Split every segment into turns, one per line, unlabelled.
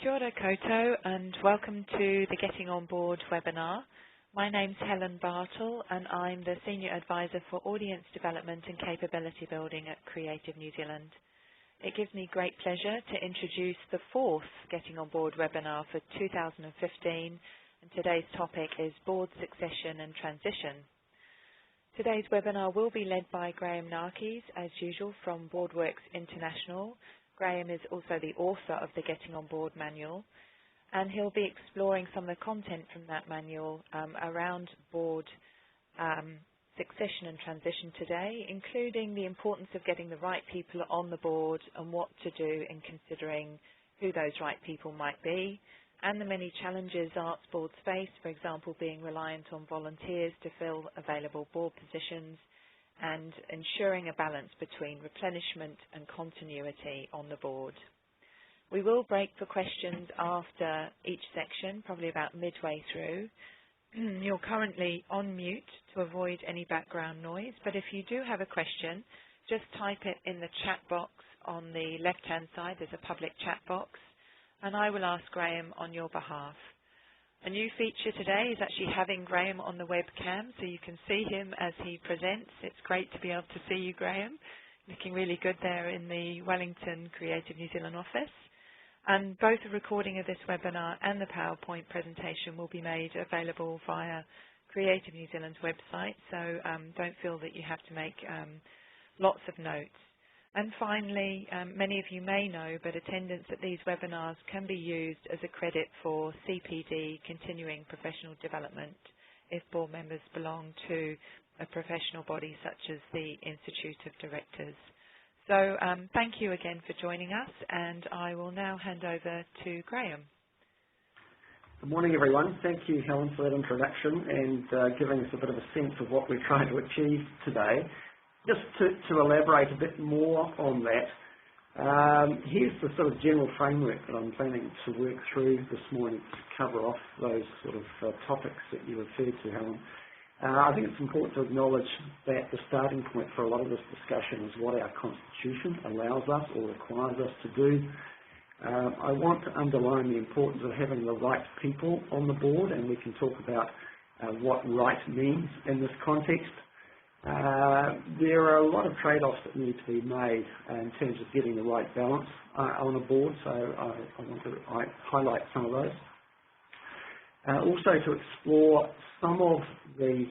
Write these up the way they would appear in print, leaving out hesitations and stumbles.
Kia ora koutou and welcome to the Getting On Board webinar. My name's Helen Bartle and I'm the Senior Advisor for Audience Development and Capability Building at Creative New Zealand. It gives me great pleasure to introduce the fourth Getting On Board webinar for 2015, and today's topic is Board Succession and Transition. Today's webinar will be led by Graham Narkis, as usual, from BoardWorks International. Graham is also the author of the Getting On Board manual, and he'll be exploring some of the content from that manual around board succession and transition today, including the importance of getting the right people on the board and what to do in considering who those right people might be, and the many challenges arts boards face, for example, being reliant on volunteers to fill available board positions, and ensuring a balance between replenishment and continuity on the board. We will break for questions after each section, probably about midway through. You're currently on mute to avoid any background noise, but if you do have a question, just type it in the chat box on the left-hand side. There's a public chat box, and I will ask Graham on your behalf. A new feature today is actually having Graham on the webcam so you can see him as he presents. It's great to be able to see you, Graham. Looking really good there in the Wellington Creative New Zealand office. And both the recording of this webinar and the PowerPoint presentation will be made available via Creative New Zealand's website, so don't feel that you have to make lots of notes. And finally, many of you may know, but attendance at these webinars can be used as a credit for CPD, continuing professional development, if board members belong to a professional body such as the Institute of Directors. So thank you again for joining us, and I will now hand over to Graham.
Good morning, everyone. Thank you, Helen, for that introduction and giving us a bit of a sense of what we're trying to achieve today. Just to elaborate a bit more on that, here's the sort of general framework that I'm planning to work through this morning to cover off those sort of topics that you referred to, Helen. I think it's important to acknowledge that the starting point for a lot of this discussion is what our Constitution allows us or requires us to do. I want to underline the importance of having the right people on the board, and we can talk about what right means in this context. There are a lot of trade-offs that need to be made in terms of getting the right balance on a board, so I want to highlight some of those. Also to explore some of the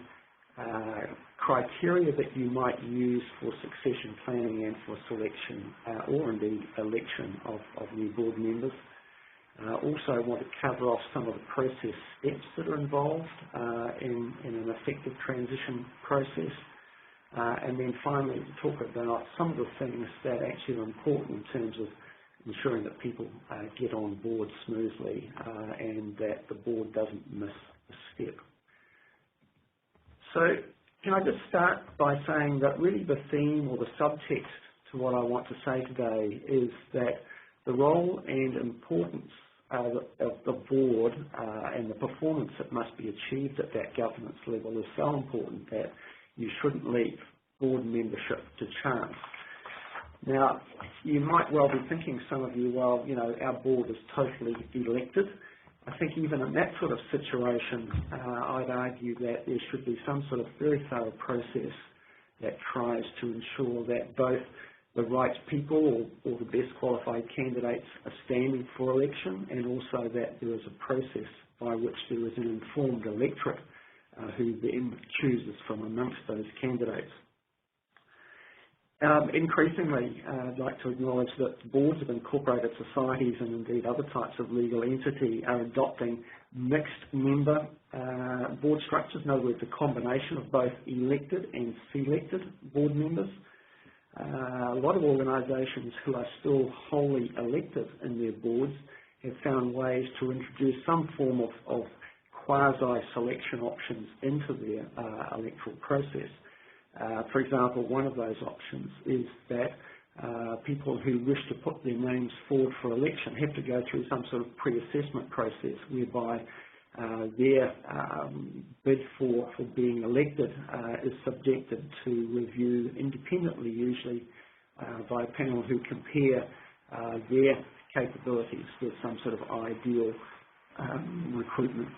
criteria that you might use for succession planning and for selection or indeed election of new board members. Also want to cover off some of the process steps that are involved in an effective transition process. And then finally to talk about some of the things that actually are important in terms of ensuring that people get on board smoothly and that the board doesn't miss a step. So can I just start by saying that really the theme or the subtext to what I want to say today is that the role and importance of the board and the performance that must be achieved at that governance level is so important that you shouldn't leave board membership to chance. Now, you might well be thinking, some of you, well, you know, our board is totally elected. I think even in that sort of situation, I'd argue that there should be some sort of very thorough process that tries to ensure that both the right people or the best qualified candidates are standing for election, and also that there is a process by which there is an informed electorate who then chooses from amongst those candidates. Increasingly, I'd like to acknowledge that boards of incorporated societies and indeed other types of legal entity are adopting mixed member board structures, in other words, a combination of both elected and selected board members. A lot of organisations who are still wholly elected in their boards have found ways to introduce some form of quasi-selection options into their electoral process. For example, one of those options is that people who wish to put their names forward for election have to go through some sort of pre-assessment process whereby their bid for being elected is subjected to review independently, usually by a panel who compare their capabilities with some sort of ideal recruitment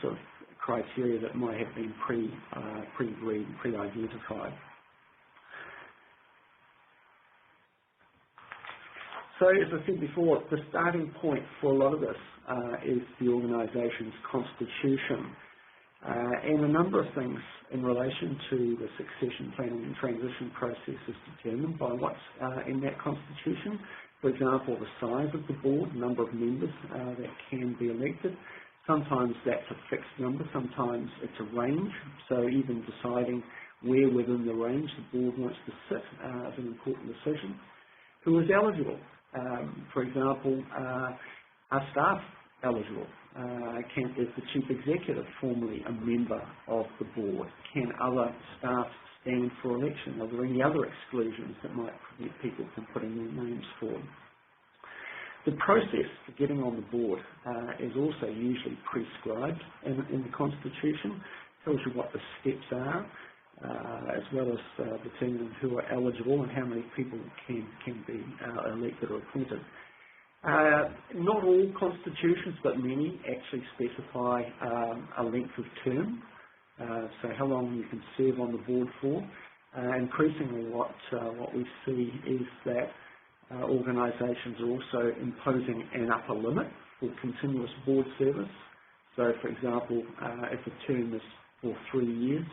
sort of criteria that might have been pre-agreed, pre-identified. So, as I said before, the starting point for a lot of this is the organisation's constitution. And a number of things in relation to the succession planning and transition process is determined by what's in that constitution. For example, the size of the board, the number of members that can be elected. Sometimes that's a fixed number, sometimes it's a range. So even deciding where within the range the board wants to sit is an important decision. Who is eligible? For example, are staff eligible? Is the chief executive formally a member of the board? Can other staff stand for election? Are there any other exclusions that might prevent people from putting their names forward? The process for getting on the board is also usually prescribed in the Constitution. It tells you what the steps are, as well as determining who are eligible and how many people can be elected or appointed. Not all constitutions, but many actually specify a length of term, so how long you can serve on the board for. Increasingly, what we see is that organisations are also imposing an upper limit for continuous board service. So, for example, if a term is for 3 years,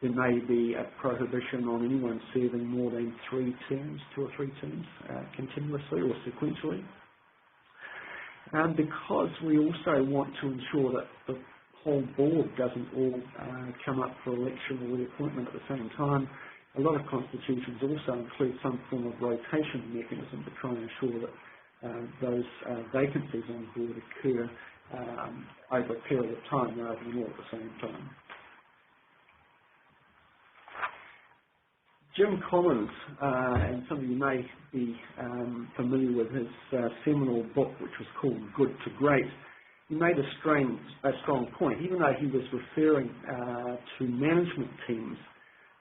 there may be a prohibition on anyone serving more than 3 terms, 2 or 3 terms, continuously or sequentially. Because we also want to ensure that the whole board doesn't all come up for election or reappointment at the same time, a lot of constitutions also include some form of rotation mechanism to try and ensure that those vacancies on the board occur over a period of time rather than all at the same time. Jim Collins, and some of you may be familiar with his seminal book, which was called Good to Great. He made a strong point, even though he was referring to management teams.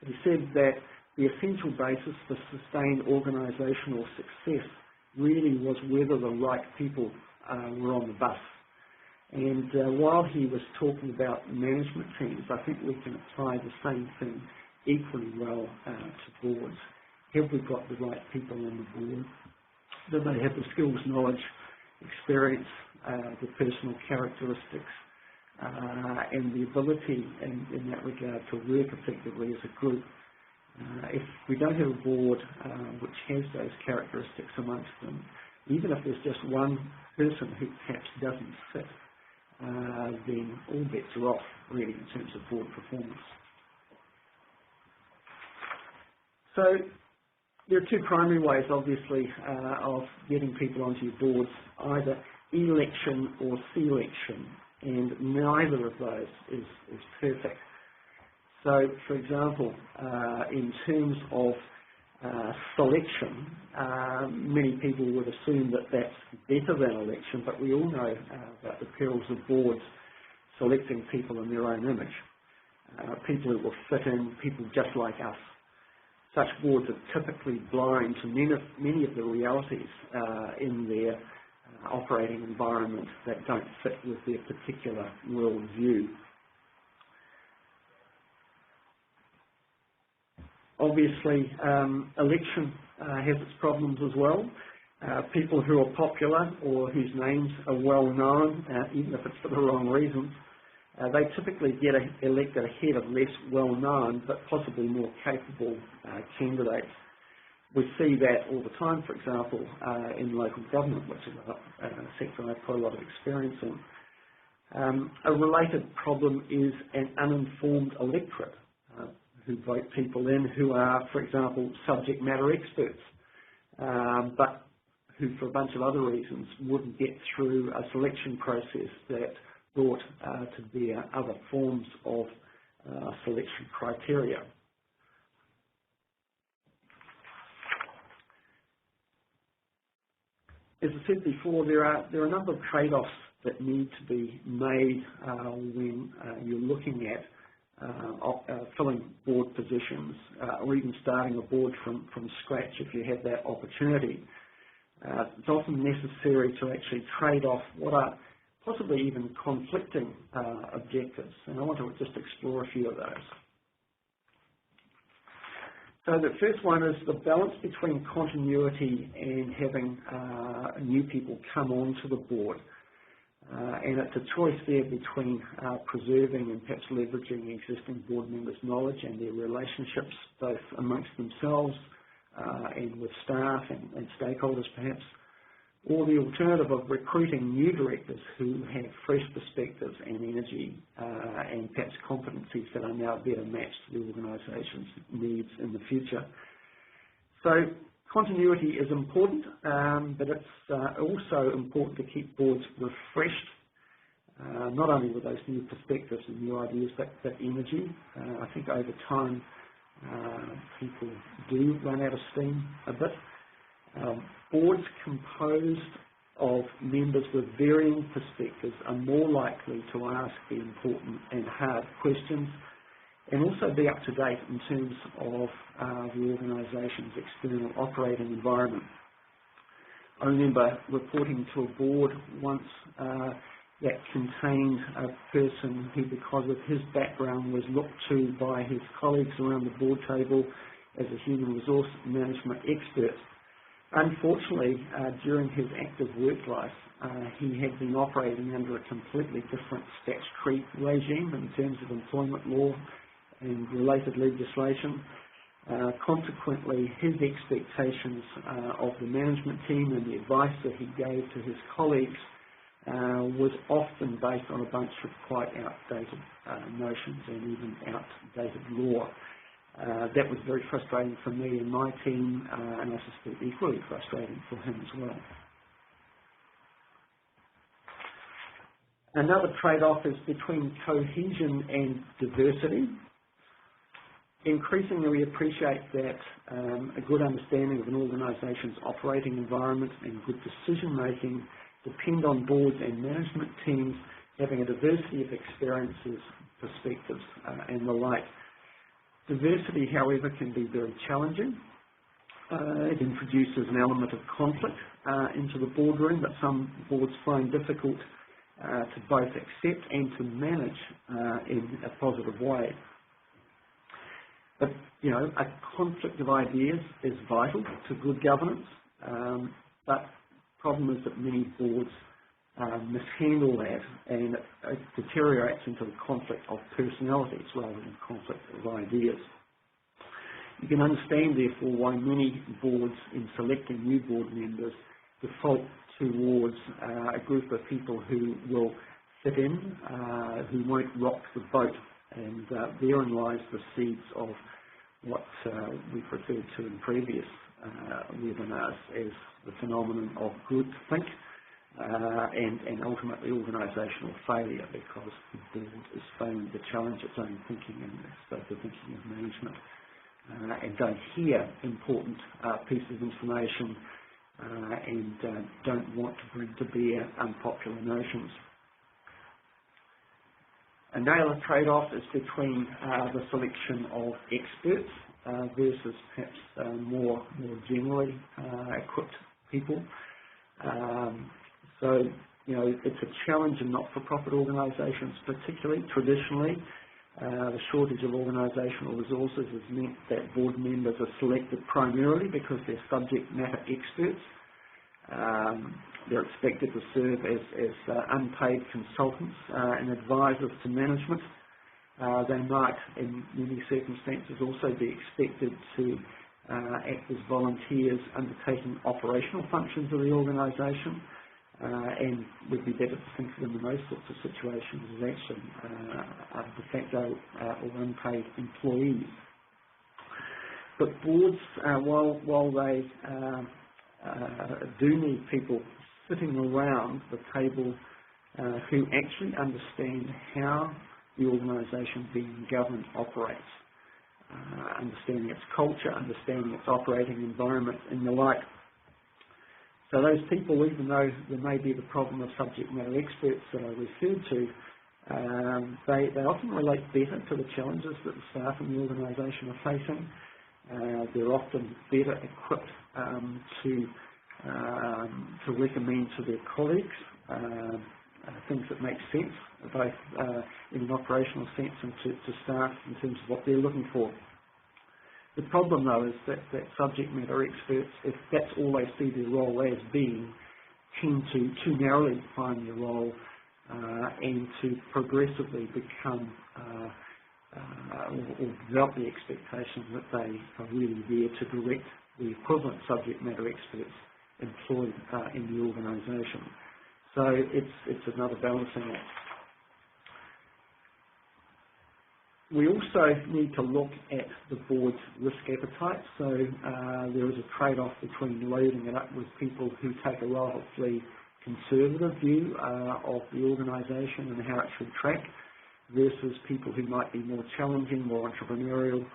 He said that the essential basis for sustained organisational success really was whether the right people were on the bus. And while he was talking about management teams, I think we can apply the same thing equally well to boards. Have we got the right people on the board? Do they have the skills, knowledge, experience, the personal characteristics, and the ability in that regard to work effectively as a group? If we don't have a board which has those characteristics amongst them, even if there's just one person who perhaps doesn't fit, then all bets are off, really, in terms of board performance. So there are 2 primary ways, obviously, of getting people onto your boards, either election or selection, and neither of those is perfect. So, for example, in terms of selection, many people would assume that that's better than election, but we all know about the perils of boards selecting people in their own image, people who will fit in, people just like us. Such boards are typically blind to many of the realities in their operating environment that don't fit with their particular worldview. Obviously, election has its problems as well. People who are popular or whose names are well known, even if it's for the wrong reasons, they typically get elected ahead of less well-known but possibly more capable candidates. We see that all the time, for example, in local government, which is a sector I've got a lot of experience in. A related problem is an uninformed electorate who vote people in who are, for example, subject matter experts, but who, for a bunch of other reasons, wouldn't get through a selection process that brought to bear other forms of selection criteria. As I said before, there are a number of trade-offs that need to be made when you're looking at filling board positions or even starting a board from scratch if you have that opportunity. It's often necessary to actually trade off what are possibly even conflicting objectives, and I want to just explore a few of those. So the first one is the balance between continuity and having new people come onto the board. And it's a choice there between preserving and perhaps leveraging existing board members' knowledge and their relationships, both amongst themselves and with staff and stakeholders perhaps, or the alternative of recruiting new directors who have fresh perspectives and energy and perhaps competencies that are now better matched to the organisation's needs in the future. So continuity is important, but it's also important to keep boards refreshed, not only with those new perspectives and new ideas, but energy. I think over time people do run out of steam a bit. Boards composed of members with varying perspectives are more likely to ask the important and hard questions and also be up to date in terms of the organisation's external operating environment. I remember reporting to a board once that contained a person who, because of his background, was looked to by his colleagues around the board table as a human resource management expert. Unfortunately, during his active work life, he had been operating under a completely different statutory regime in terms of employment law and related legislation. Consequently, his expectations of the management team and the advice that he gave to his colleagues was often based on a bunch of quite outdated notions and even outdated law. That was very frustrating for me and my team, and I suspect equally frustrating for him as well. Another trade-off is between cohesion and diversity. Increasingly, we appreciate that a good understanding of an organisation's operating environment and good decision-making depend on boards and management teams having a diversity of experiences, perspectives, and the like. Diversity, however, can be very challenging. It introduces an element of conflict into the boardroom that some boards find difficult to both accept and to manage in a positive way. But, you know, a conflict of ideas is vital to good governance, but the problem is that many boards mishandle that, and it deteriorates into the conflict of personalities rather than conflict of ideas. You can understand, therefore, why many boards, in selecting new board members, default towards a group of people who will fit in, who won't rock the boat, and therein lies the seeds of what we've referred to in previous webinars as the phenomenon of groupthink. And ultimately organisational failure, because the board is failing to challenge its own thinking and the thinking of management, and don't hear important pieces of information and don't want to bring to bear unpopular notions. Another trade-off is between the selection of experts versus perhaps more generally equipped people. So, you know, it's a challenge in not-for-profit organisations, particularly traditionally. The shortage of organisational resources has meant that board members are selected primarily because they're subject matter experts. They're expected to serve as unpaid consultants and advisors to management. They might, in many circumstances, also be expected to act as volunteers undertaking operational functions of the organisation. And would be better to think of them in those sorts of situations as actually de facto or unpaid employees. But boards, while they do need people sitting around the table who actually understand how the organisation being governed operates, understanding its culture, understanding its operating environment and the like. So those people, even though there may be the problem of subject matter experts that I referred to, they often relate better to the challenges that the staff in the organisation are facing. They're often better equipped to to recommend to their colleagues things that make sense, both in an operational sense and to staff in terms of what they're looking for. The problem, though, is that subject matter experts, if that's all they see their role as being, tend to too narrowly define their role and to progressively become or develop the expectation that they are really there to direct the equivalent subject matter experts employed in the organisation. So it's another balancing act. We also need to look at the board's risk appetite. So there is a trade-off between loading it up with people who take a relatively conservative view of the organisation and how it should track, versus people who might be more challenging, more entrepreneurial,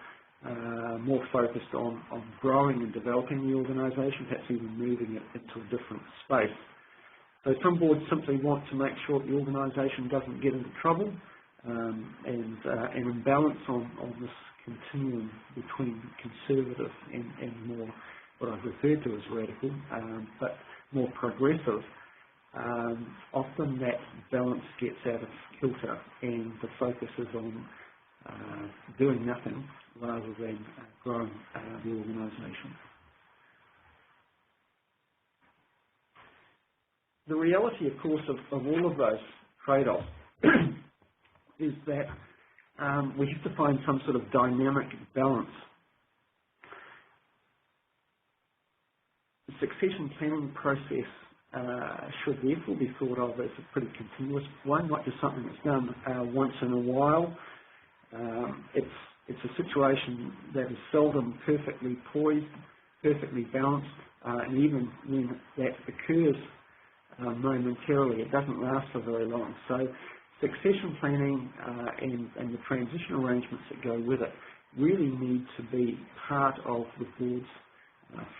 more focused on growing and developing the organisation, perhaps even moving it into a different space. So some boards simply want to make sure the organisation doesn't get into trouble, and imbalance on this continuum between conservative and more what I've referred to as radical, but more progressive. Often that balance gets out of kilter and the focus is on doing nothing rather than growing the organisation. The reality, of course, of all of those trade-offs is that we have to find some sort of dynamic balance. The succession planning process should therefore be thought of as a pretty continuous one, not just something that's done once in a while. It's a situation that is seldom perfectly poised, perfectly balanced, and even when that occurs momentarily, it doesn't last for very long. So succession planning and the transition arrangements that go with it really need to be part of the board's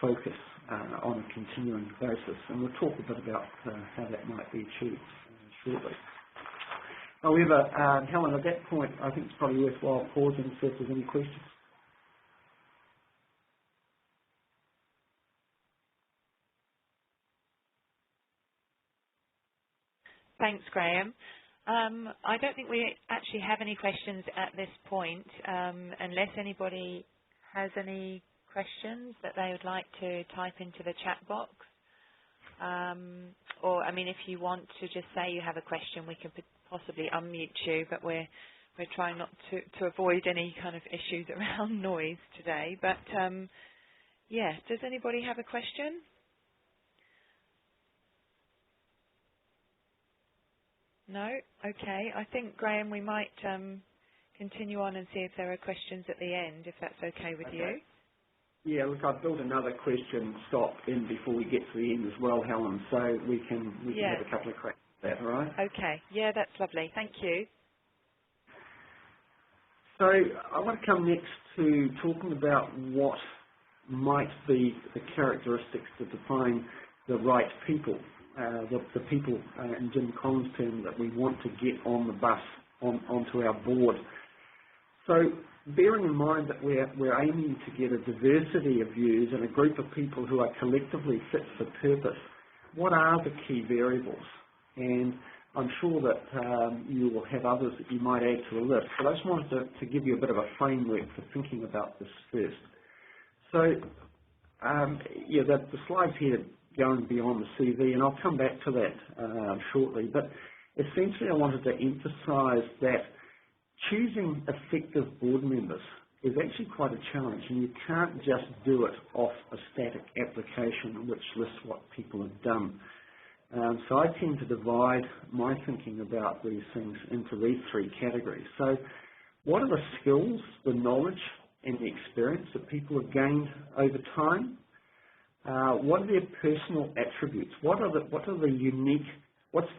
focus on a continuing basis. And we'll talk a bit about how that might be achieved shortly. However, Helen, at that point, I think it's probably worthwhile pausing and see if there's any questions.
Thanks, Graham. I don't think we actually have any questions at this point, unless anybody has any questions that they would like to type into the chat box. Or, I mean, if you want to just say you have a question, we can possibly unmute you, but we're trying not to avoid any kind of issues around noise today. But, yeah, does anybody have a question? No? Okay. I think, Graham, we might continue on and see if there are questions at the end, if that's okay with you.
Yeah, look, I've built another question stop in before we get to the end as well, Helen, so we can have a couple of cracks at that, all right?
Okay. Yeah, that's lovely. Thank you.
So I want to come next to talking about what might be the characteristics to define the right people, the people, in Jim Collins' term, that we want to get on the bus, onto our board. So bearing in mind that we're aiming to get a diversity of views and a group of people who are collectively fit for purpose, what are the key variables? And I'm sure that you will have others that you might add to the list, but I just wanted to give you a bit of a framework for thinking about this first. So, yeah, the slides here going beyond the CV, and I'll come back to that shortly, but essentially I wanted to emphasise that choosing effective board members is actually quite a challenge, and you can't just do it off a static application which lists what people have done. So I tend to divide my thinking about these things into these three categories. So what are the skills, the knowledge and the experience that people have gained over time? What are their personal attributes? What's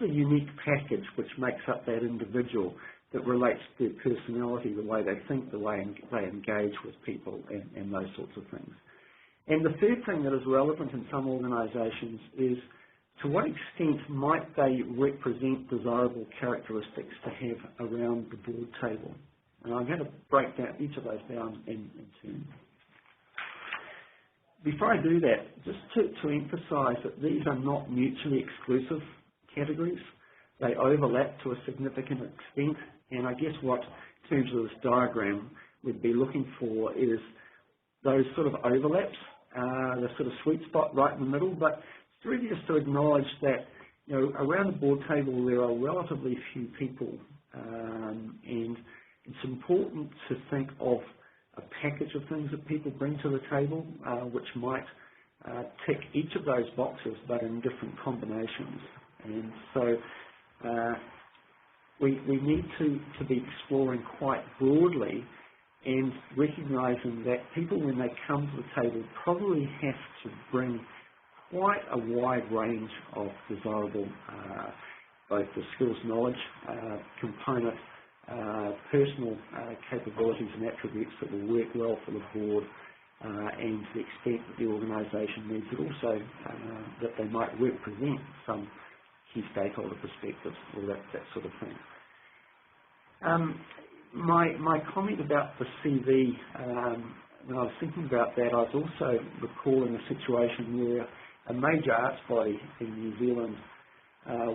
the unique package which makes up that individual that relates to their personality, the way they think, the way they engage with people, and those sorts of things. And the third thing that is relevant in some organisations is to what extent might they represent desirable characteristics to have around the board table. And I'm going to break down each of those down in turn. before I do that, just to emphasise that these are not mutually exclusive categories. They overlap to a significant extent, and I guess what, in terms of this diagram, we'd be looking for is those sort of overlaps, the sort of sweet spot right in the middle, but it's really just to acknowledge that, you know, around the board table there are relatively few people, and it's important to think of a package of things that people bring to the table, which might tick each of those boxes, but in different combinations. And so we need to be exploring quite broadly and recognising that people, when they come to the table, probably have to bring quite a wide range of desirable, both the skills, knowledge component, personal capabilities and attributes that will work well for the board, and to the extent that the organisation needs it, also that they might represent some key stakeholder perspectives, or that sort of thing. My comment about the CV, when I was thinking about that, I was also recalling a situation where a major arts body in New Zealand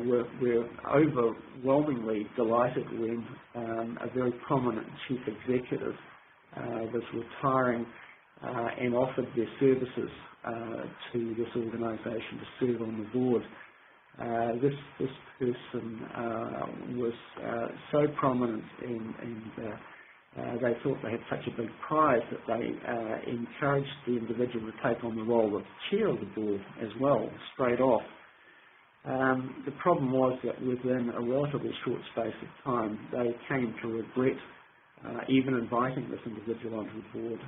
were overwhelmingly delighted when a very prominent chief executive was retiring and offered their services to this organisation to serve on the board. This person was so prominent, and they thought they had such a big prize that they encouraged the individual to take on the role of chair of the board as well, straight off. The problem was that within a relatively short space of time, they came to regret even inviting this individual onto the board,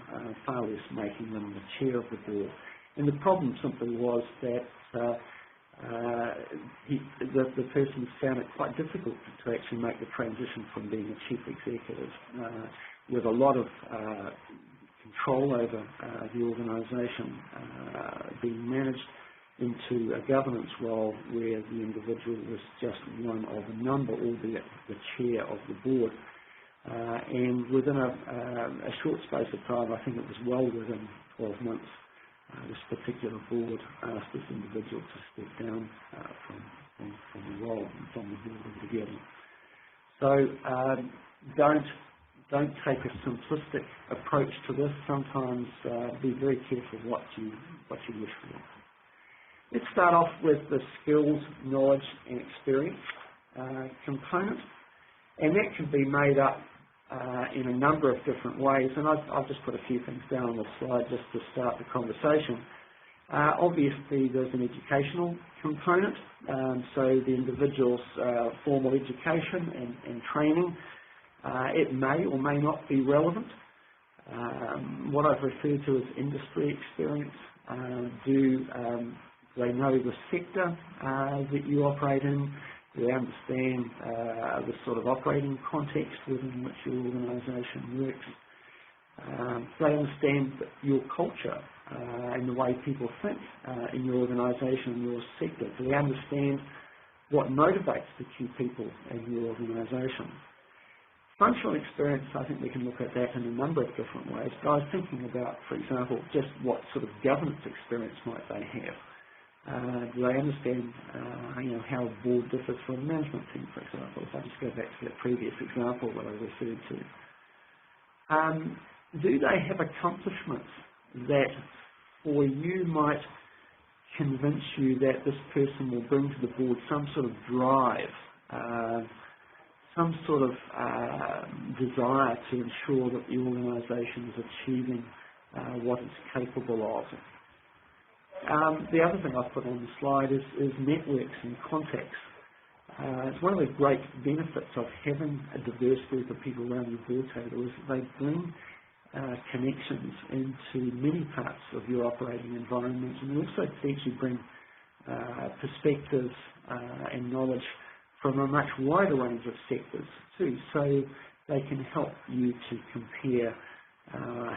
far less making them the chair of the board. And the problem simply was that the person found it quite difficult to actually make the transition from being a chief executive with a lot of control over the organisation being managed into a governance role where the individual was just one of a number, albeit the chair of the board. And within a short space of time, I think it was well within 12 months, this particular board asked this individual to step down from the role and from the board altogether. So don't take a simplistic approach to this. Sometimes be very careful what you wish for. Let's start off with the skills, knowledge and experience component, and that can be made up in a number of different ways, and I've just put a few things down on the slide just to start the conversation. Obviously there's an educational component, so the individual's formal education and training, it may or may not be relevant. What I've referred to as industry experience, do they know the sector that you operate in? Do they understand the sort of operating context within which your organisation works? Do they understand your culture and the way people think in your organisation and your sector? Do they understand what motivates the key people in your organisation? Functional experience, I think we can look at that in a number of different ways. But I was thinking about, for example, just what sort of governance experience might they have? Do they understand how a board differs from a management team, for example, if I just go back to that previous example that I referred to? Do they have accomplishments that for you might convince you that this person will bring to the board some sort of drive, some sort of desire to ensure that the organisation is achieving what it's capable of? The other thing I've put on the slide is networks and contacts. It's one of the great benefits of having a diverse group of people around your board table is that they bring connections into many parts of your operating environment, and they also teach you bring perspectives and knowledge from a much wider range of sectors too, so they can help you to compare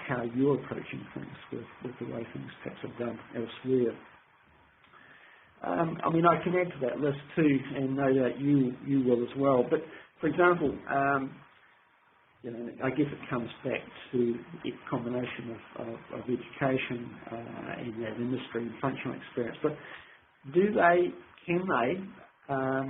how you're approaching things with the way things perhaps are done elsewhere. I can add to that list too, and know that you will as well. But for example, I guess it comes back to the combination of education and that industry and functional experience. But can they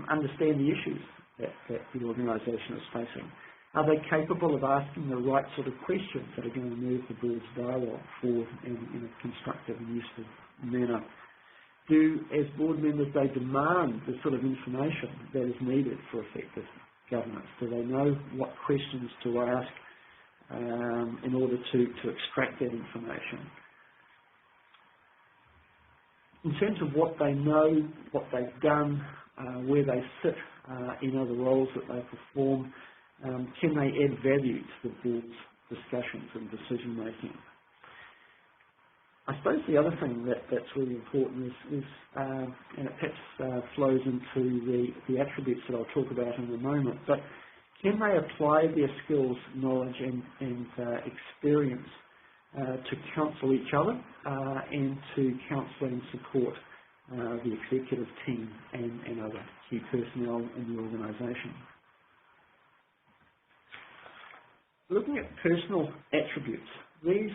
understand the issues that the organisation is facing? Are they capable of asking the right sort of questions that are going to move the board's dialogue forward in a constructive and useful manner? As board members, they demand the sort of information that is needed for effective governance? Do they know what questions to ask in order to extract that information? In terms of what they know, what they've done, where they sit in other roles that they perform, can they add value to the board's discussions and decision making? I suppose the other thing that's really important is and it perhaps flows into the attributes that I'll talk about in a moment, but can they apply their skills, knowledge and experience to counsel each other and to counsel and support the executive team and other key personnel in the organisation? Looking at personal attributes, these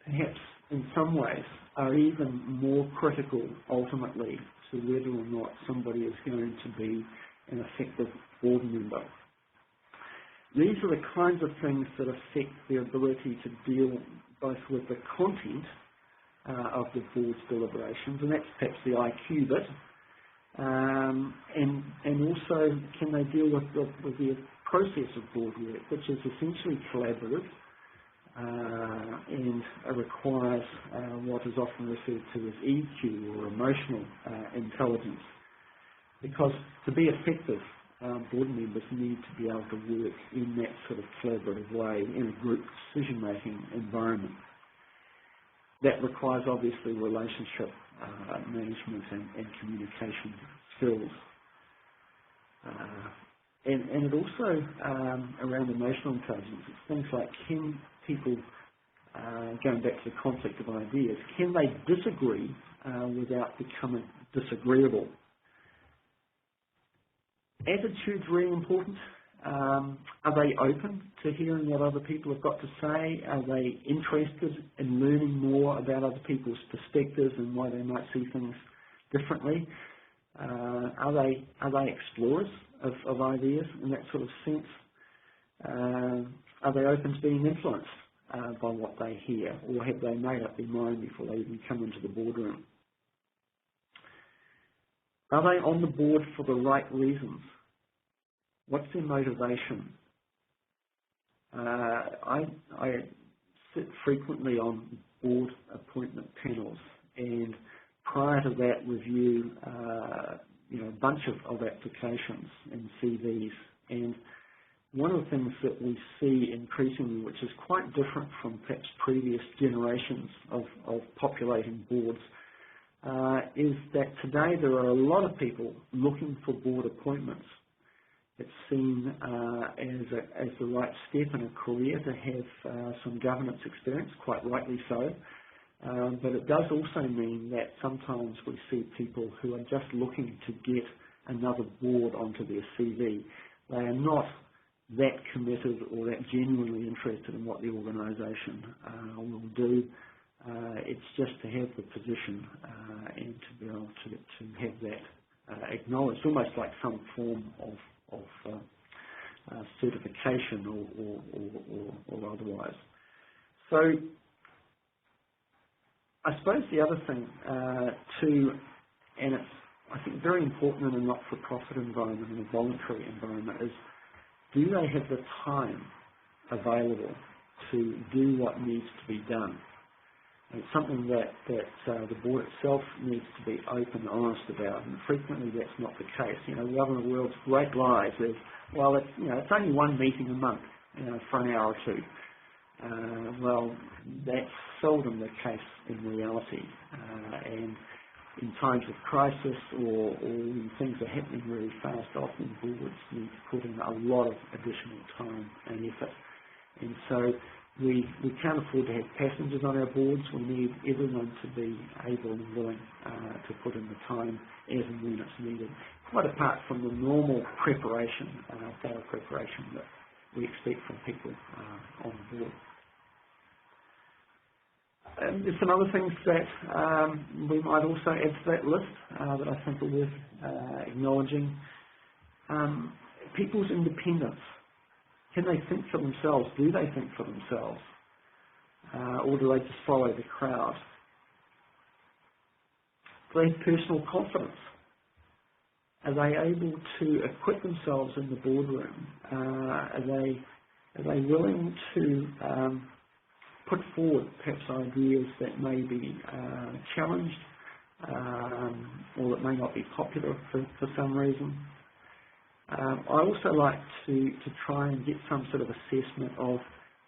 perhaps in some ways are even more critical ultimately to whether or not somebody is going to be an effective board member. These are the kinds of things that affect their ability to deal both with the content of the board's deliberations, and that's perhaps the IQ bit, and also can they deal with the process of board work, which is essentially collaborative and requires what is often referred to as EQ or emotional intelligence. Because to be effective, board members need to be able to work in that sort of collaborative way in a group decision-making environment. That requires obviously relationship management and communication skills. And it also, around emotional intelligence, it's things like can people, going back to the concept of ideas, can they disagree without becoming disagreeable? Attitude's really important. Are they open to hearing what other people have got to say? Are they interested in learning more about other people's perspectives and why they might see things differently? Are they explorers of ideas in that sort of sense? Are they open to being influenced by what they hear, or have they made up their mind before they even come into the boardroom? Are they on the board for the right reasons? What's their motivation? I sit frequently on board appointment panels, and prior to that review a bunch of applications and CVs. And one of the things that we see increasingly, which is quite different from perhaps previous generations of populating boards, is that today there are a lot of people looking for board appointments. It's seen as the right step in a career to have some governance experience, quite rightly so. But it does also mean that sometimes we see people who are just looking to get another board onto their CV. They are not that committed or that genuinely interested in what the organisation will do. It's just to have the position and to be able to have that acknowledged, almost like some form of certification or otherwise. So I suppose the other thing too, and it's I think very important in a not-for-profit environment, in a voluntary environment, is do they have the time available to do what needs to be done? And it's something that the board itself needs to be open and honest about, and frequently that's not the case. We live in a world's great lies. There's, well, it's only one meeting a month, for an hour or two. Well, that's seldom the case in reality. And in times of crisis or when things are happening really fast, often boards need to put in a lot of additional time and effort. And so we can't afford to have passengers on our boards. We need everyone to be able and willing to put in the time as and when it's needed, quite apart from the normal preparation, thorough preparation we expect from people on the board. There's some other things that we might also add to that list that I think are worth acknowledging. People's independence. Can they think for themselves? Do they think for themselves? Or do they just follow the crowd? Do they have personal confidence? Are they able to equip themselves in the boardroom? Are they willing to put forward perhaps ideas that may be challenged or that may not be popular for some reason? I also like to try and get some sort of assessment of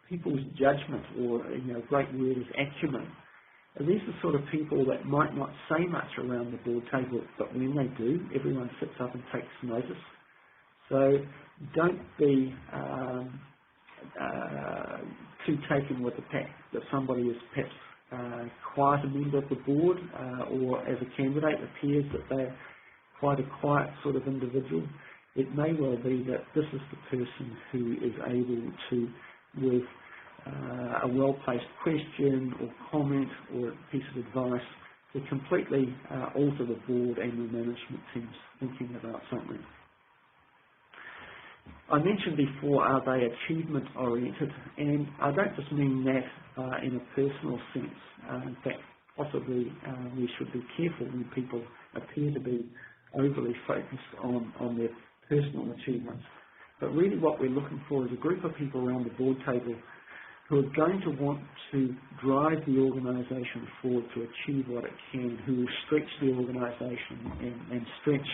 people's judgment, or a great word is acumen. These are the sort of people that might not say much around the board table, but when they do, everyone sits up and takes notice. So don't be too taken with the fact that somebody is perhaps quite a member of the board, or as a candidate appears that they're quite a quiet sort of individual. It may well be that this is the person who is able to, with a well-placed question or comment or a piece of advice, to completely alter the board and the management team's thinking about something. I mentioned before, are they achievement-oriented? And I don't just mean that in a personal sense. In fact, possibly we should be careful when people appear to be overly focused on their personal achievements. But really what we're looking for is a group of people around the board table who are going to want to drive the organisation forward to achieve what it can, who will stretch the organisation and stretch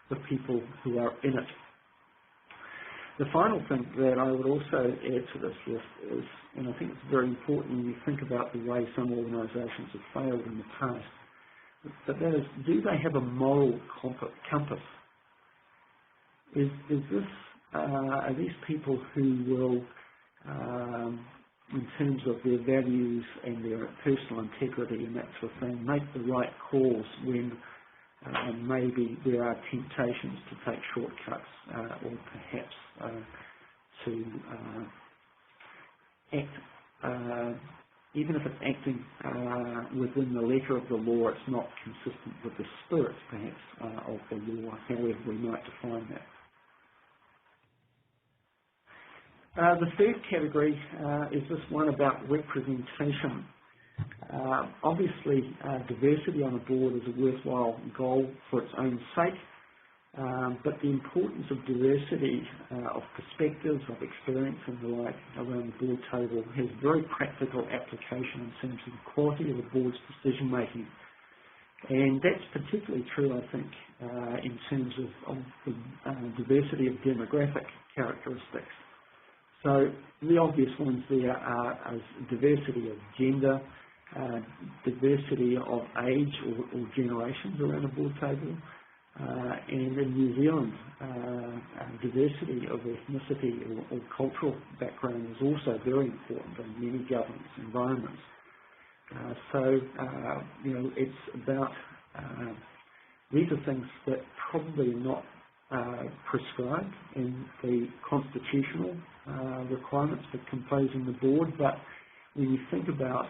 the people who are in it. The final thing that I would also add to this list is, and I think it's very important when you think about the way some organisations have failed in the past, but that is, do they have a moral compass? Are these people who will, in terms of their values and their personal integrity and that sort of thing, make the right calls when maybe there are temptations to take shortcuts or perhaps to act, even if it's acting within the letter of the law, it's not consistent with the spirit perhaps of the law, however we might define that. The third category is this one about representation. Obviously, diversity on a board is a worthwhile goal for its own sake, but the importance of diversity of perspectives, of experience and the like around the board table has very practical application in terms of the quality of the board's decision making. And that's particularly true, I think, in terms of the diversity of demographic characteristics. So the obvious ones there are diversity of gender, diversity of age or generations around a board table, and in New Zealand, diversity of ethnicity or cultural background is also very important in many governance environments. It's about, these are things that probably are not prescribed in the constitutional requirements for composing the board, but when you think about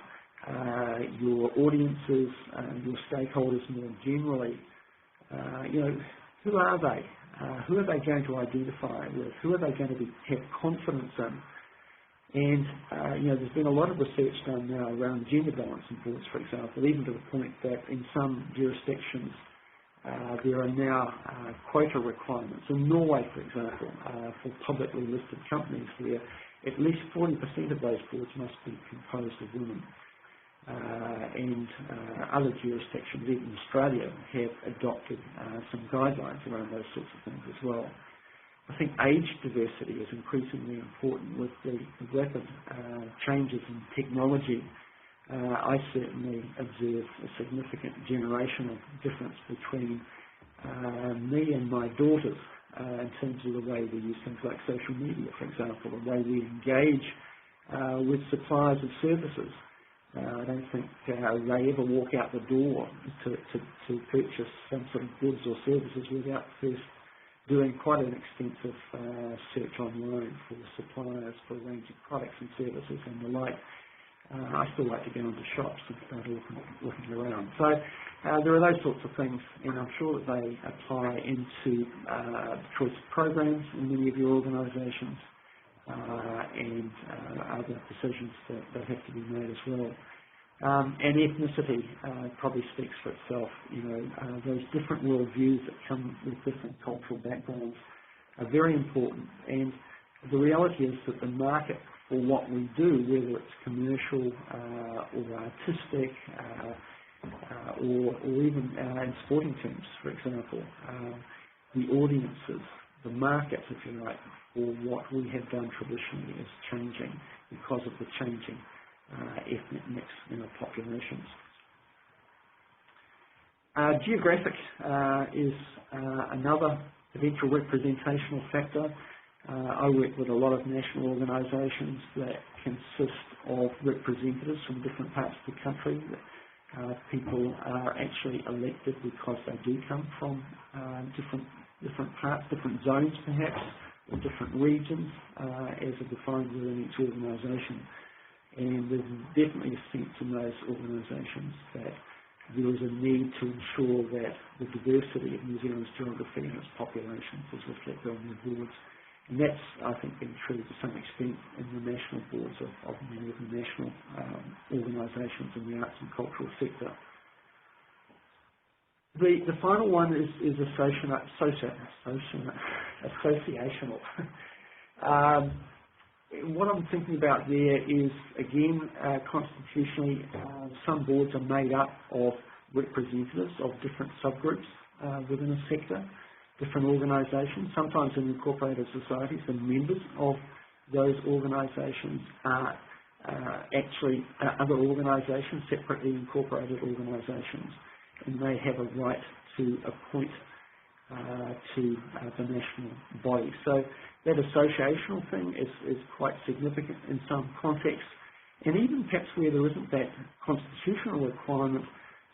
your audiences, your stakeholders more generally, who are they? Who are they going to identify with? Who are they going to have confidence in? And there's been a lot of research done now around gender balance in boards, for example, even to the point that in some jurisdictions there are now quota requirements. In Norway, for example, for publicly listed companies, where at least 40% of those boards must be composed of women. And other jurisdictions, even Australia, have adopted some guidelines around those sorts of things as well. I think age diversity is increasingly important with the rapid changes in technology. I certainly observe a significant generational difference between me and my daughters in terms of the way we use things like social media, for example, the way we engage with suppliers of services. I don't think they ever walk out the door to purchase some sort of goods or services without first doing quite an extensive search online for suppliers for a range of products and services and the like. I still like to go into shops and start looking around. So there are those sorts of things, and I'm sure that they apply into choice of programs in many of your organisations and other decisions that have to be made as well. And ethnicity probably speaks for itself. You know, those different worldviews that come with different cultural backgrounds are very important. And the reality is that the market for what we do, whether it's commercial or artistic or even in sporting terms, for example, the audiences, the market, if you like, for what we have done traditionally is changing because of the changing ethnic mix in our populations. Geographic is another potential representational factor. I work with a lot of national organisations that consist of representatives from different parts of the country. People are actually elected because they do come from different parts, different zones perhaps, or different regions as are defined within each organisation. And there's definitely a sense in those organisations that there is a need to ensure that the diversity of New Zealand's geography and its populations is reflected on their boards. And that's, I think, been true to some extent in the national boards of many of the national organisations in the arts and cultural sector. The final one is associational. What I'm thinking about there is, again, constitutionally, some boards are made up of representatives of different subgroups within a sector, different organisations. Sometimes in incorporated societies, the members of those organisations are actually other organisations, separately incorporated organisations, and they have a right to appoint to the national body. So that associational thing is quite significant in some contexts, and even perhaps where there isn't that constitutional requirement,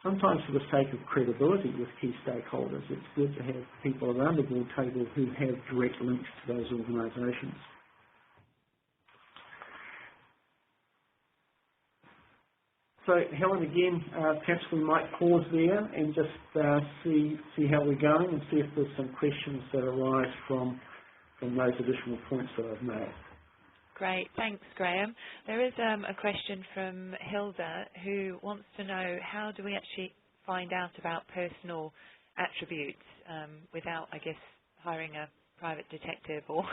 sometimes for the sake of credibility with key stakeholders, it's good to have people around the board table who have direct links to those organisations. So, Helen, again, perhaps we might pause there and just see how we're going and see if there's some questions that arise from those additional points that I've made.
Great, thanks, Graham. There is a question from Hilda who wants to know how do we actually find out about personal attributes without, I guess, hiring a private detective or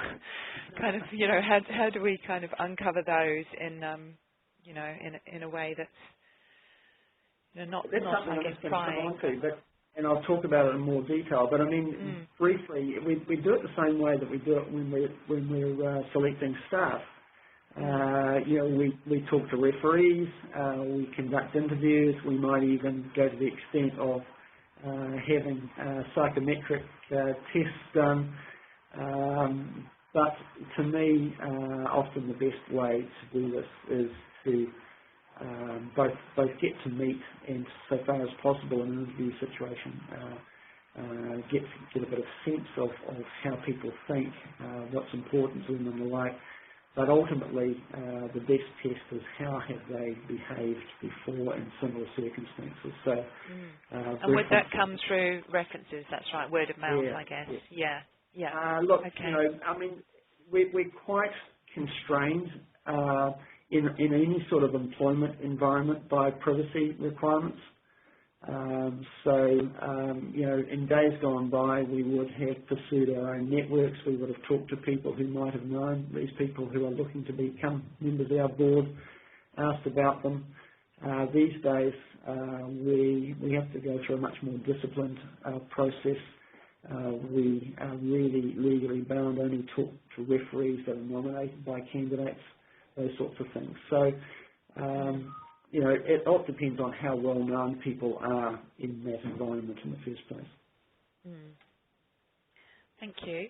kind of, you know, how do we kind of uncover those in, you know, in a way that's, you know, not I guess, prying.
And I'll talk about it in more detail. But I mean, briefly, we do it the same way that we do it when we're selecting staff. You know, we talk to referees, we conduct interviews, we might even go to the extent of having psychometric tests done. But to me, often the best way to do this is to both get to meet and, so far as possible in an interview situation, get a bit of sense of how people think, what's important to them and the like. But ultimately, the best test is how have they behaved before in similar circumstances. So,
and would that come through references? That's right, word of mouth, I guess. Yeah.
Look,
okay.
You know, I mean, we're quite constrained in any sort of employment environment by privacy requirements. You know, in days gone by, we would have pursued our own networks. We would have talked to people who might have known these people who are looking to become members of our board, asked about them. These days, we have to go through a much more disciplined process. We are really legally bound only to talk to referees that are nominated by candidates, those sorts of things. So, you know, it all depends on how well known people are in that environment in the first place.
Thank you.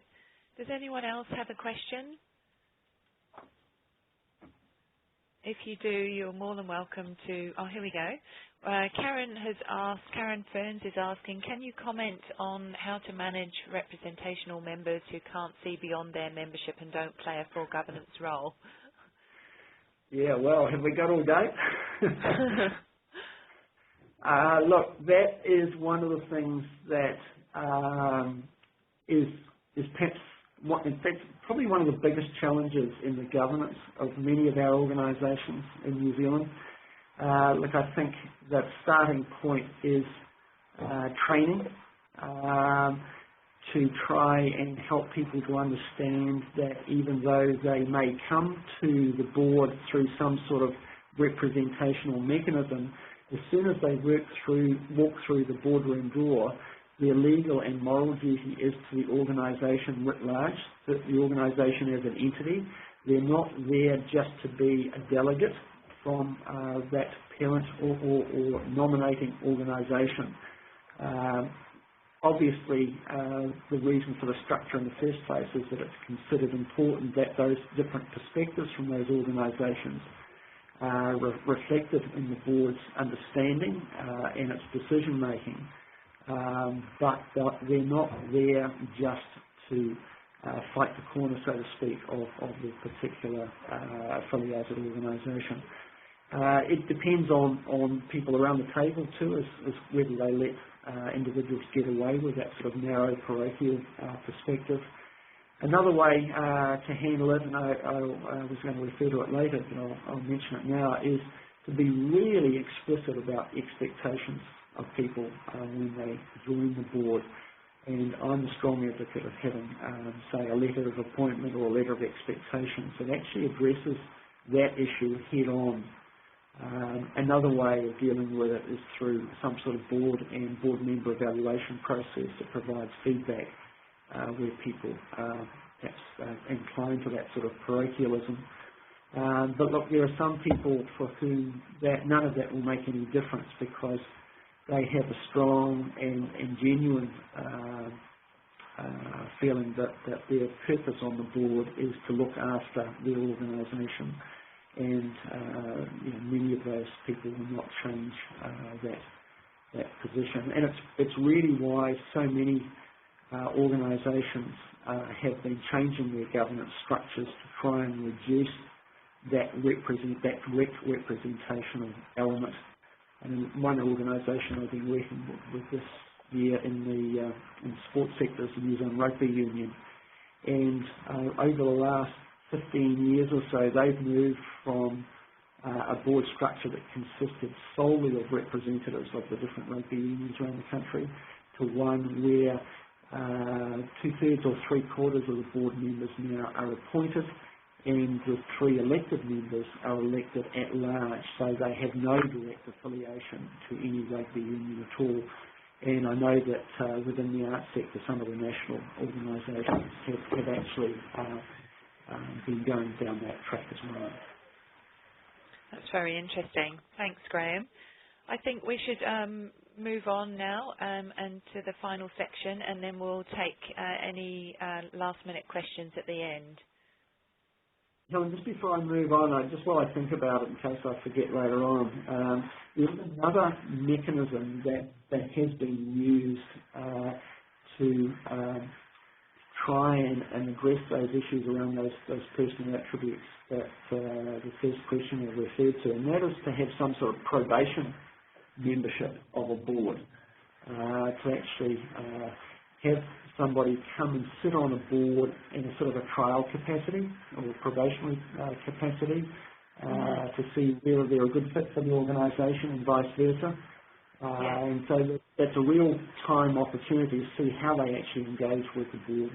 Does anyone else have a question? If you do, you're more than welcome to. Oh, here we go. Karen Ferns is asking, can you comment on how to manage representational members who can't see beyond their membership and don't play a full governance role?
Yeah, well, have we got all day? Look, that is one of the things that is perhaps that's probably one of the biggest challenges in the governance of many of our organisations in New Zealand. Look, I think the starting point is training to try and help people to understand that even though they may come to the board through some sort of representational mechanism, as soon as they walk through the boardroom door, their legal and moral duty is to the organisation writ large, that the organisation as an entity. They're not there just to be a delegate from that parent or nominating organisation. Obviously, the reason for the structure in the first place is that it's considered important that those different perspectives from those organisations are reflected in the board's understanding and its decision making. But they're not there just to fight the corner, so to speak, of the particular affiliated organisation. It depends on people around the table too, as whether they let individuals get away with that sort of narrow parochial perspective. Another way to handle it, and I was going to refer to it later, but I'll mention it now, is to be really explicit about expectations of people when they join the board. And I'm a strong advocate of having, say, a letter of appointment or a letter of expectations that actually addresses that issue head on. Another way of dealing with it is through some sort of board and board member evaluation process that provides feedback where people are perhaps inclined to that sort of parochialism. But look, there are some people for whom none of that will make any difference because they have a strong and genuine feeling that their purpose on the board is to look after their organisation. And many of those people will not change that position. And it's really why so many organisations have been changing their governance structures to try and reduce that direct representational element. And one organisation I've been working with this year in the sports sector is the New Zealand Rugby Union. And over the last 15 years or so, they've moved from a board structure that consisted solely of representatives of the different rugby unions around the country to one where 2/3 or 3/4 of the board members now are appointed, and the 3 elected members are elected at large, so they have no direct affiliation to any rugby union at all. And I know that within the arts sector, some of the national organisations have actually been going down that track as well.
That's very interesting. Thanks, Graham. I think we should move on now and to the final section, and then we'll take any last-minute questions at the end.
Helen, just before I move on, just while I think about it in case I forget later on, there's another mechanism that has been used to try and address those issues around those personal attributes that the first question referred to, and that is to have some sort of probation membership of a board, to actually have somebody come and sit on a board in a sort of a trial capacity or probationary capacity to see whether they're a good fit for the organisation and vice versa. And so that's a real-time opportunity to see how they actually engage with the board.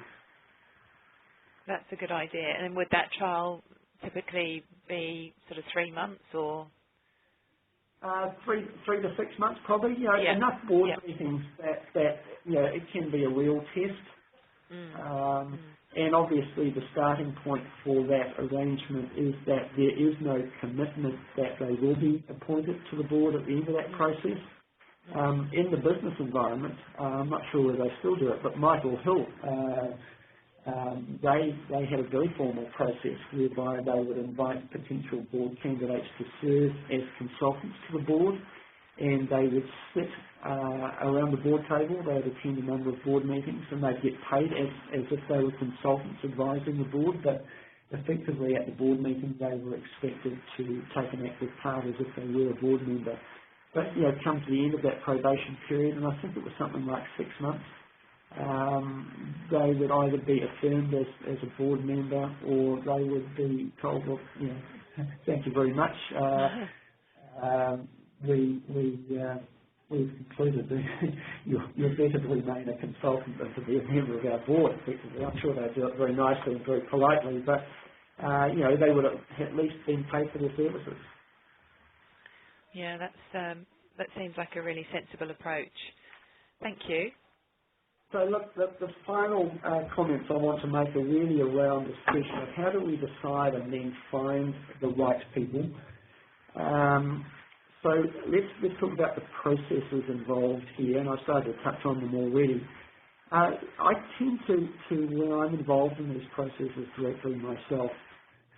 That's a good idea. And would that trial typically be sort of 3 months or? 3
to 6 months probably. Enough board meetings that it can be a real test. And obviously the starting point for that arrangement is that there is no commitment that they will be appointed to the board at the end of that process. In the business environment, I'm not sure whether they still do it, but Michael Hill they had a very formal process whereby they would invite potential board candidates to serve as consultants to the board, and they would sit around the board table. They would attend a number of board meetings, and they'd get paid as if they were consultants advising the board, but effectively at the board meeting they were expected to take an active part as if they were a board member. But come to the end of that probation period, and I think it was something like 6 months, they would either be affirmed as a board member, or they would be told, well, thank you very much. We've concluded that you're better to remain a consultant than to be a member of our board, effectively. I'm sure they do it very nicely and very politely, but they would have at least been paid for their services.
Yeah, that seems like a really sensible approach. Thank you.
So look, the final comments I want to make are really around this question of how do we decide and then find the right people. So let's talk about the processes involved here, and I've started to touch on them already. I tend to, when I'm involved in these processes directly myself,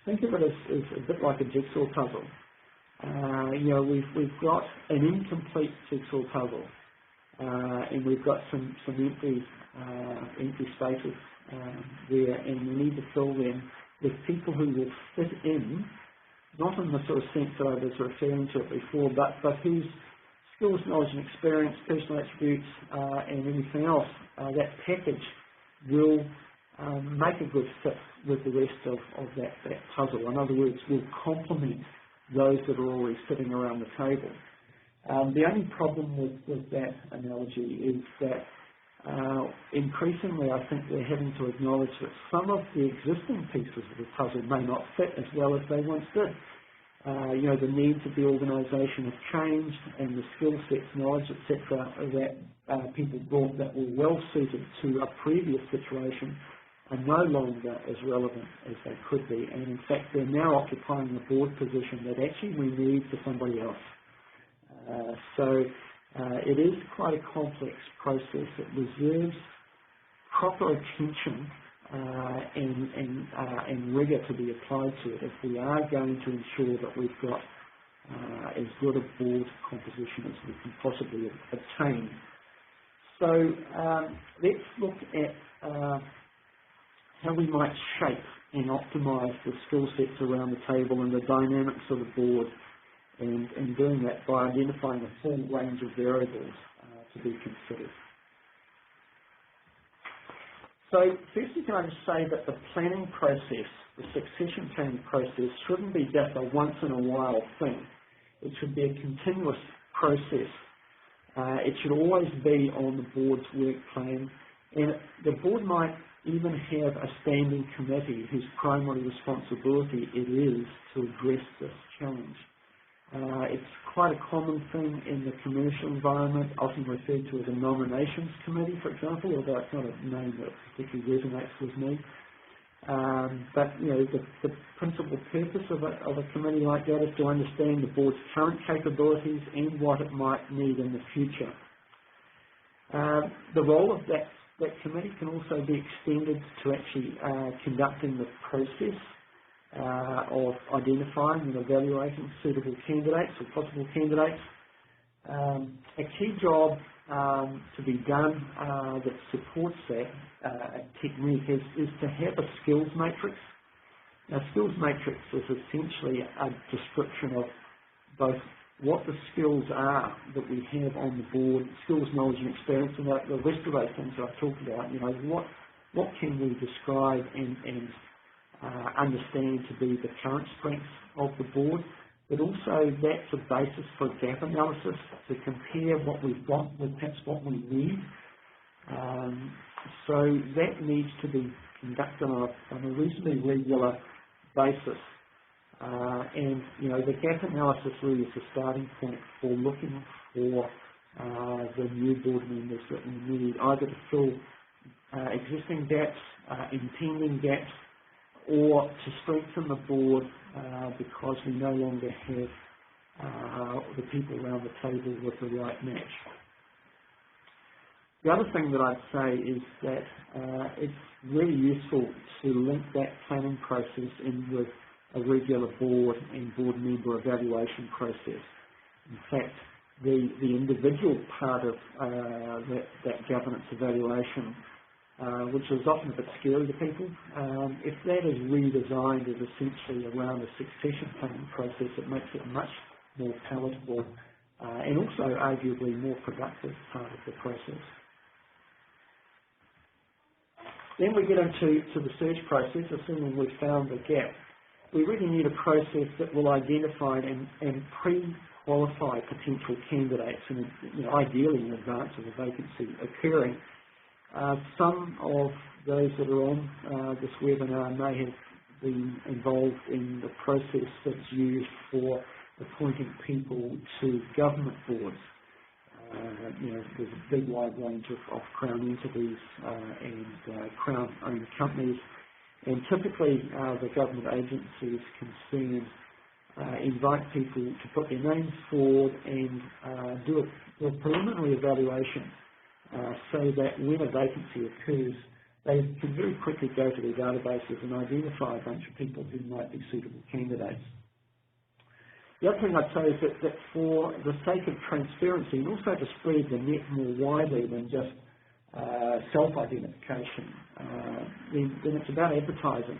think of it as a bit like a jigsaw puzzle. We've got an incomplete jigsaw puzzle, and we've got some empty spaces there, and we need to fill them with people who will fit in, not in the sort of sense that I was referring to it before, but whose skills, knowledge and experience, personal attributes and anything else, that package will make a good fit with the rest of that puzzle. In other words, will complement those that are already sitting around the table. The only problem with that analogy is that increasingly I think we're having to acknowledge that some of the existing pieces of the puzzle may not fit as well as they once did. The needs of the organisation have changed, and the skill sets, knowledge, etc. that people brought that were well suited to a previous situation are no longer as relevant as they could be, and in fact they're now occupying the board position that actually we need for somebody else. So it is quite a complex process. It reserves proper attention and rigour to be applied to it if we are going to ensure that we've got as good a board composition as we can possibly obtain. So let's look at how we might shape and optimise the skill sets around the table and the dynamics of the board, and doing that by identifying a full range of variables to be considered. So firstly, can I just say that the planning process, the succession planning process, shouldn't be just a once in a while thing. It should be a continuous process. It should always be on the board's work plan, and the board might even have a standing committee whose primary responsibility it is to address this challenge. It's quite a common thing in the commercial environment, often referred to as a nominations committee, for example, although it's not a name that particularly resonates with me. But the principal purpose of a committee like that is to understand the board's current capabilities and what it might need in the future. The role of that committee can also be extended to actually conducting the process of identifying and evaluating suitable candidates or possible candidates. A key job to be done that supports that technique is to have a skills matrix. Now, skills matrix is essentially a description of both what the skills are that we have on the board, skills, knowledge and experience, and the rest of those things that I've talked about. What can we describe and understand to be the current strengths of the board, but also that's a basis for gap analysis to compare what we've got with perhaps what we need. So that needs to be conducted on a reasonably regular basis. And the gap analysis really is the starting point for looking for the new board members that we need, either to fill existing gaps, impending gaps, or to strengthen the board because we no longer have the people around the table with the right match. The other thing that I'd say is that it's really useful to link that planning process in with a regular board and board member evaluation process. In fact, the individual part of that governance evaluation, which is often a bit scary to people, if that is redesigned as essentially around a succession planning process, it makes it a much more palatable and also arguably more productive part of the process. Then we get into the search process, assuming we've found the gap. We really need a process that will identify and pre-qualify potential candidates, and ideally in advance of a vacancy occurring. Some of those that are on this webinar may have been involved in the process that's used for appointing people to government boards. There's a big wide range of Crown entities and Crown-owned companies, and typically the government agencies concerned invite people to put their names forward and do a preliminary evaluation so that when a vacancy occurs, they can very quickly go to their databases and identify a bunch of people who might be suitable candidates. The other thing I'd say is that for the sake of transparency and also to spread the net more widely than just self-identification, then it's about advertising.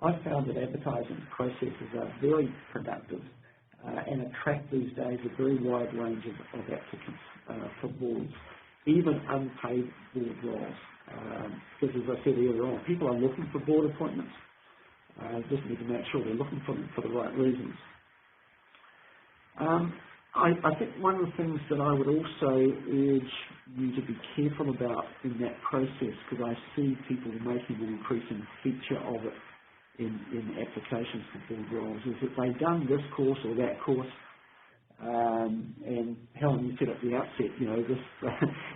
I've found that advertising processes are very productive and attract these days a very wide range of applicants for boards, even unpaid board roles. Because as I said earlier on, people are looking for board appointments. Just need to make sure they're looking for them for the right reasons. I think one of the things that I would also urge you to be careful about in that process, because I see people making an increasing feature of it in applications for board roles, is that they've done this course or that course, and Helen, you said at the outset, this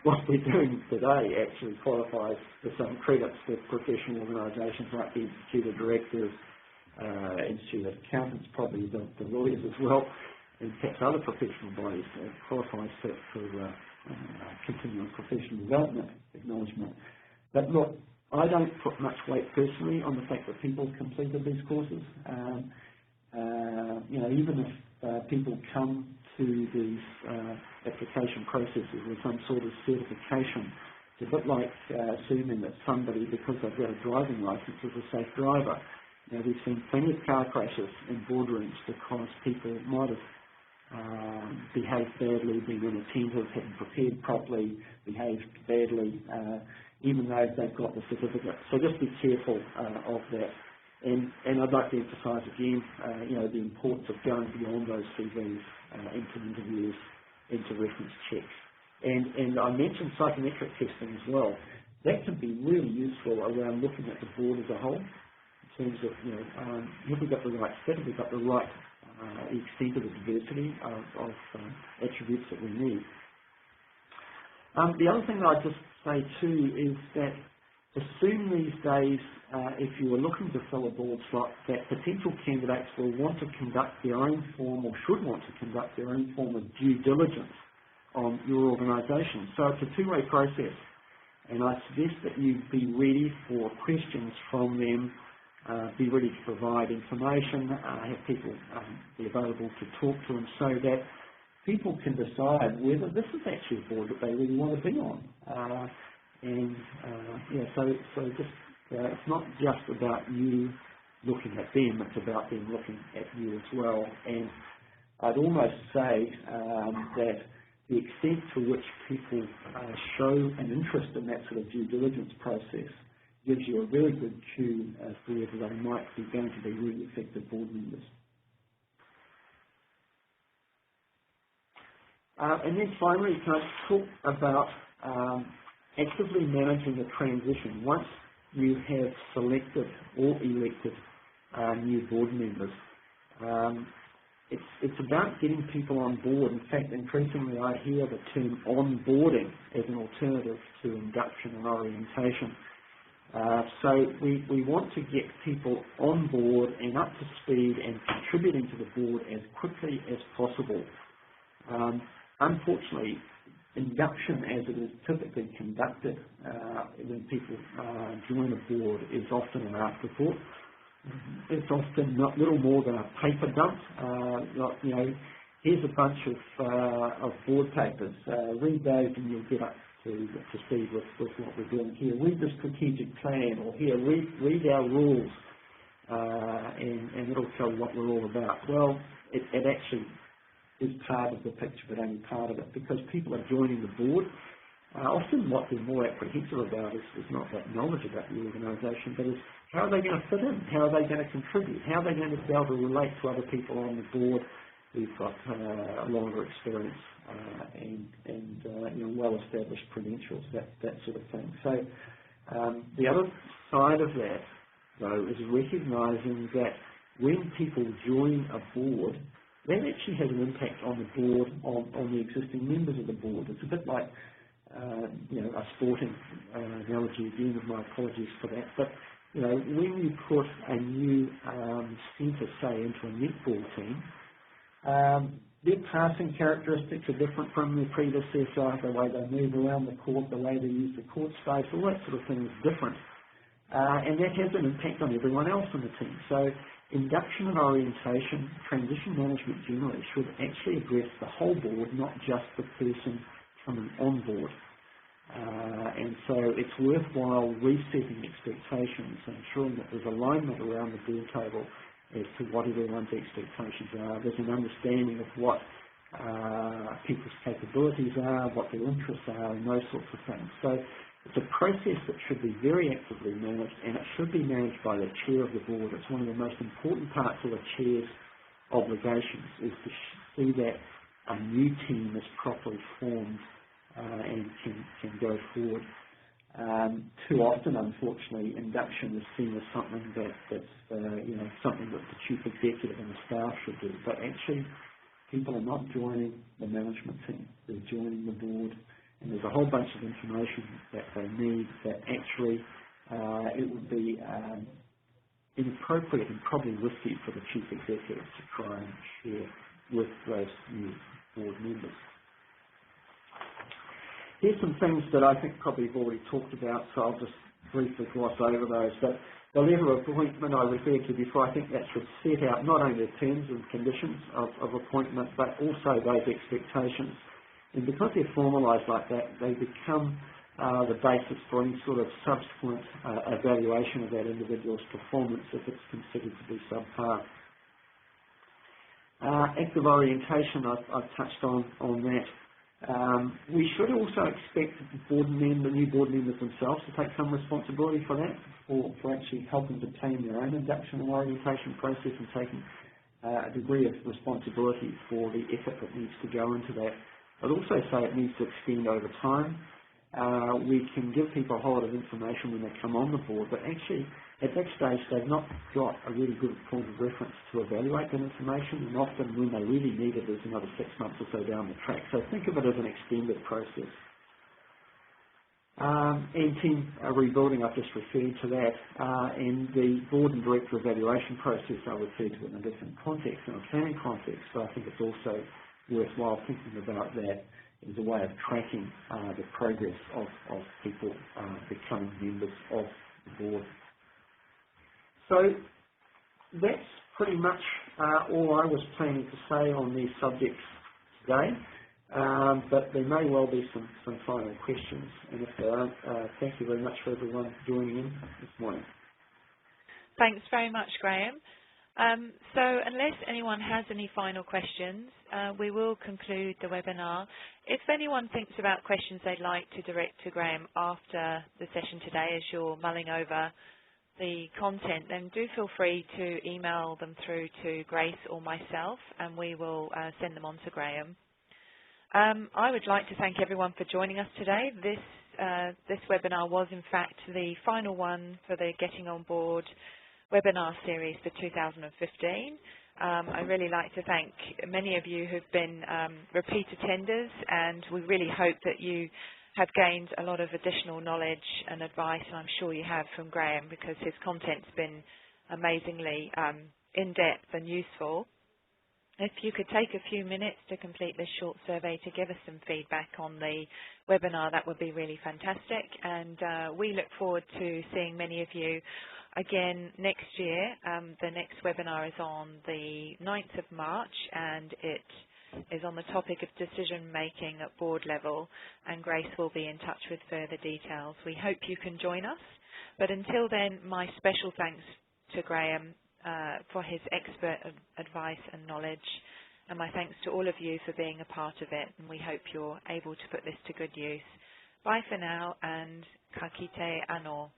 what we're doing today actually qualifies for some credits for professional organisations like the Institute of Directors, Institute of Accountants, probably the lawyers as well, and perhaps other professional bodies qualifies for continuing professional development acknowledgement. But look, I don't put much weight personally on the fact that people completed these courses. Even if people come to these application processes with some sort of certification, it's a bit like assuming that somebody, because they've got a driving licence, is a safe driver. We've seen plenty of car crashes in boardrooms because people might have behaved badly, been inattentive, hadn't prepared properly, behaved badly, even though they've got the certificate. So just be careful of that. And I'd like to emphasise again, the importance of going beyond those CVs into interviews, into reference checks. And I mentioned psychometric testing as well. That can be really useful around looking at the board as a whole, in terms of, have we got the right fit, have we got the right extent of the diversity of attributes that we need. The other thing that I'd just say too is that assume these days, if you were looking to fill a board slot, that potential candidates will want to conduct their own form, or should want to conduct their own form of due diligence on your organisation. So it's a two-way process, and I suggest that you be ready for questions from them, be ready to provide information, have people be available to talk to them, so that people can decide whether this is actually a board that they really want to be on. So just it's not just about you looking at them, it's about them looking at you as well. And I'd almost say that the extent to which people show an interest in that sort of due diligence process gives you a really good cue as to whether they might be going to be really effective board members. And then finally, can I talk about actively managing the transition once you have selected or elected new board members. It's about getting people on board. In fact, increasingly I hear the term onboarding as an alternative to induction and orientation. So we want to get people on board and up to speed and contributing to the board as quickly as possible. Unfortunately, induction, as it is typically conducted when people join a board, is often an afterthought. It's often not little more than a paper dump. Here's a bunch of board papers. Read those and you'll get up to speed with what we're doing here. Read the strategic plan, or here, read our rules, and it'll tell you what we're all about. Well, it actually is part of the picture, but only part of it, because people are joining the board. Often what they're more apprehensive about is not that knowledge about the organisation, but is how are they going to fit in? How are they going to contribute? How are they going to be able to relate to other people on the board who've got longer experience and well-established credentials, that sort of thing. So the other side of that, though, is recognising that when people join a board, that actually has an impact on the board, on the existing members of the board. It's a bit like a sporting analogy again, with my apologies for that. But when you put a new centre, say, into a netball team, their passing characteristics are different from their predecessor. The way they move around the court, the way they use the court space, all that sort of thing is different. And that has an impact on everyone else in the team. So induction and orientation, transition management generally, should actually address the whole board, not just the person coming on board. And so it's worthwhile resetting expectations and ensuring that there's alignment around the board table as to what everyone's expectations are. There's an understanding of what people's capabilities are, what their interests are, and those sorts of things. So it's a process that should be very actively managed, and it should be managed by the chair of the board. It's one of the most important parts of a chair's obligations, is to see that a new team is properly formed and can go forward. Too often, unfortunately, induction is seen as something that's something that the chief executive and the staff should do. But actually, people are not joining the management team; they're joining the board, and there's a whole bunch of information that they need that actually it would be inappropriate and probably risky for the chief executive to try and share with those new board members. Here's some things that I think probably you've already talked about, so I'll just briefly gloss over those. But the level of appointment I referred to before, I think that should set out not only the terms and conditions of appointment, but also those expectations. And because they're formalised like that, they become the basis for any sort of subsequent evaluation of that individual's performance if it's considered to be subpar. Active orientation, I've touched on that. We should also expect the new board members themselves to take some responsibility for that, for actually helping to plan their own induction and orientation process and taking a degree of responsibility for the effort that needs to go into that. I'd also say it needs to extend over time. We can give people a whole lot of information when they come on the board, but actually at that stage they've not got a really good point of reference to evaluate that information, and often when they really need it is another 6 months or so down the track. So think of it as an extended process. And team rebuilding, I've just referred to that, and the board and director evaluation process I referred to in a different context, in a planning context, so I think it's also worthwhile thinking about that as a way of tracking the progress of people becoming members of the board. So that's pretty much all I was planning to say on these subjects today, but there may well be some final questions, and if there aren't, thank you very much for everyone joining in this morning.
Thanks very much, Graham. So unless anyone has any final questions, we will conclude the webinar. If anyone thinks about questions they'd like to direct to Graham after the session today as you're mulling over the content, then do feel free to email them through to Grace or myself, and we will send them on to Graham. I would like to thank everyone for joining us today. This webinar was in fact the final one for the Getting On Board webinar series for 2015. I'd really like to thank many of you who've been repeat attenders, and we really hope that you have gained a lot of additional knowledge and advice, and I'm sure you have, from Graham, because his content's been amazingly in-depth and useful. If you could take a few minutes to complete this short survey to give us some feedback on the webinar, that would be really fantastic. And we look forward to seeing many of you again next year. The next webinar is on the 9th of March, and it is on the topic of decision making at board level, and Grace will be in touch with further details. We hope you can join us. But until then, my special thanks to Graham for his expert advice and knowledge, and my thanks to all of you for being a part of it, and we hope you're able to put this to good use. Bye for now, and ka kite anō.